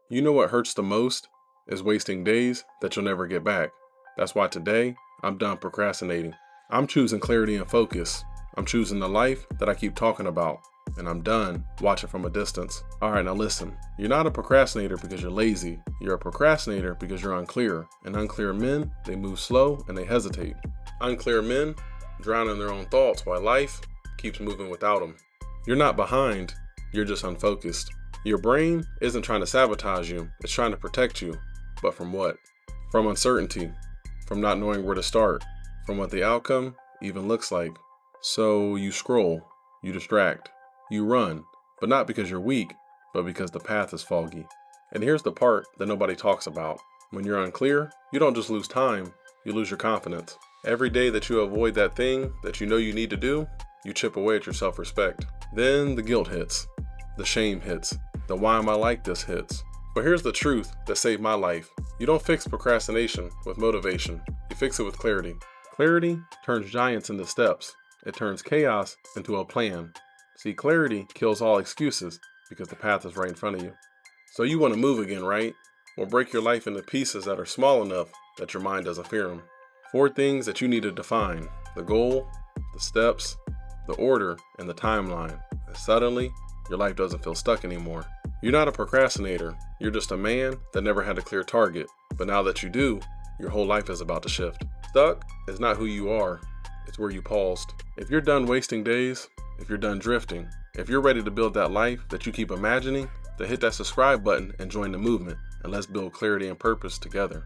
You know what hurts the most is wasting days that you'll never get back. That's why today, I'm done procrastinating. I'm choosing clarity and focus. I'm choosing the life that I keep talking about. And I'm done watching from a distance. Alright, now listen. You're not a procrastinator because you're lazy. You're a procrastinator because you're unclear. And unclear men, they move slow and they hesitate. Unclear men drown in their own thoughts while life keeps moving without them. You're not behind, you're just unfocused. Your brain isn't trying to sabotage you, it's trying to protect you. But from what? From uncertainty, from not knowing where to start, from what the outcome even looks like. So you scroll, you distract, you run, but not because you're weak, but because the path is foggy. And here's the part that nobody talks about. When you're unclear, you don't just lose time, you lose your confidence. Every day that you avoid that thing that you know you need to do, you chip away at your self-respect. Then the guilt hits, the shame hits, the why am I like this hits. But here's the truth that saved my life. You don't fix procrastination with motivation, you fix it with clarity. Clarity turns giants into steps. It turns chaos into a plan. See, clarity kills all excuses because the path is right in front of you. So you want to move again, right? Well, break your life into pieces that are small enough that your mind doesn't fear them. 4 things that you need to define: the goal, the steps, the order, and the timeline. And suddenly, your life doesn't feel stuck anymore. You're not a procrastinator. You're just a man that never had a clear target. But now that you do, your whole life is about to shift. Stuck is not who you are. It's where you paused. If you're done wasting days, if you're done drifting, if you're ready to build that life that you keep imagining, then hit that subscribe button and join the movement. And let's build clarity and purpose together.